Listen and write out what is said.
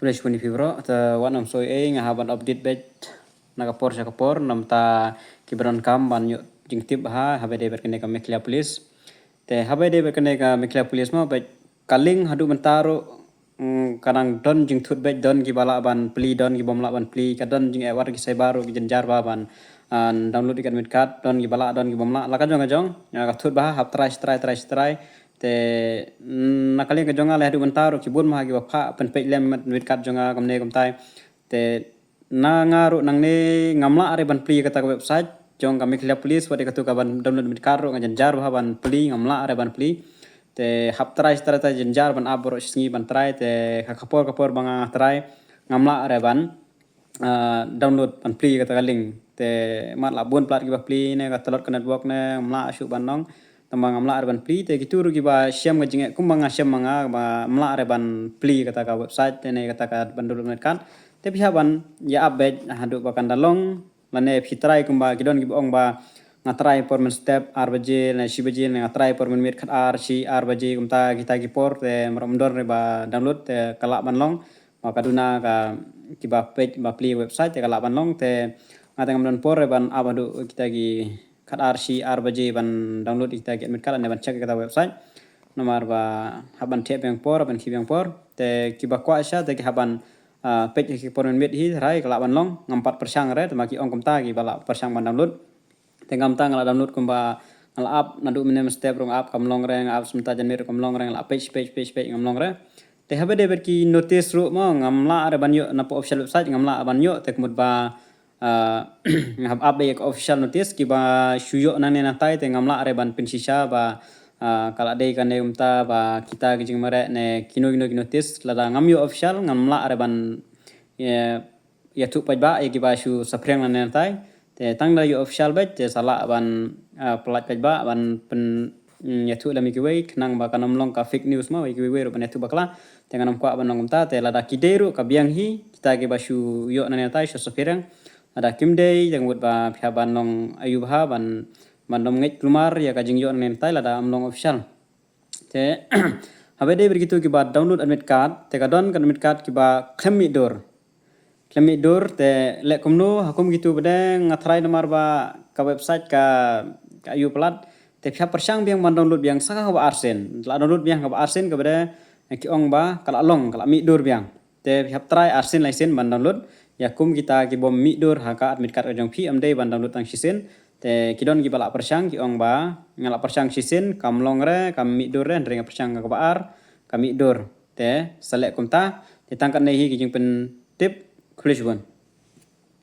Kulish puni fibro ta wanam soy ngahaban update bet nakapor sakapor nam ta kibran kam ban yuk jingtip ha habede berkene ka meklia pulis te habede berkene ka meklia pulis ma bet kaling hadu mentaro kadang don jing thut bet don ki bala ban pli don ki bomla ban pli ka don jing ewar ki sai baru ki jenjar ba ban download ikan mit card don ki bala don ki bomla la ka jong ka thut ba hap try te nakali ka jonga le hadu mentaro ki bun ma ki ba pha pen pe lem mit card jonga kamne kamtai te na ngaru nang ne ngamla are ban pli kata website jong kami klia pulis wadi katu ka ban download mit card ro ngajar ba ban pli ngamla are ban pli te hap try ta jenjar ban abro singi ban try te kapor bang try ngamla are ban download ban pli kata link te mat la bun plat ki ba pli ne ka telot ka network ne ngamla asu ban nong tambang amla are ban pli te gitu rugi ba syam ngajinge kumbang syam manga ba amla are ban pli kata ka website ne kata ka ban download mit card te pihak ban ya update hadu bakan dalong lane pitrai kumba kidon gibong ba ngatrai por men step arbaje na shibaje na ngatrai por men mit khat ar shi arbaje kumta kita gipor te maromdor re ba download te kalak ban long ma kaduna ka kiba page ba pli website te kalak ban long te ngatang ban por re ban abadu kita gi khat ar shi arbaje ban download kita gi mit kala ne ban check kata website nomor ba haban tep yang por ban kibang por te kiba kwa sha te ki haban page ki por mit hi rai kalak ban long ngampat persang re temaki ong kumta gi bala persang ban download tengam tang la download kumba ngala app nadu minem step rong app kam long reng app semta jan mir kam long reng la page ngam long re te habe de ber ki notice ru mo ngamla are ban yo na po official website ngamla ban yo te kumut ba ngam app be official notice ki ba shuyo na ne na tai te ngamla are ban pinsisa ba kala dei kan umta ba kita gijing mare ne kino notice lada ngam yo official ngamla are ban ya tu paj ba ki ba shu sapreng na ne tai te tang da yo official bet te sala ban plat paj ba ban pen ya tu la mi ki wei nang ba kanam long ka fake news ma wei ki wei ro ban tu bakla te nganam kwa ban ngam ta te lada kideru ka biang hi kita ki ba shu yo na ne tai shu sapreng ada kimdei yang buat ba pihak ban long ayub ha ban mandom ngej keluar ya kajing yo nen tai la am long official te habede begitu ki ba download admit card te kadon kan admit card ki ba klemmi dor te le kumno hakum gitu bede ngatrai nomor ba ka website ka ayub plat te pihak persang biang ban download biang saka ba arsen la download biang ba arsen ka bede ki ong ba kala long kala mi dor biang te pihak try arsen license ban download ya kum kita ki bom mi dor haka admit card ojong pi amde ban download tang sisen te kidon gi bala persang ki ong ba ngala persang sisen kam long re kam mi dor re ndrenga persang ka baar kam mi dor te selek kumta te tangkat nei hi ki jing pen tip kulish bon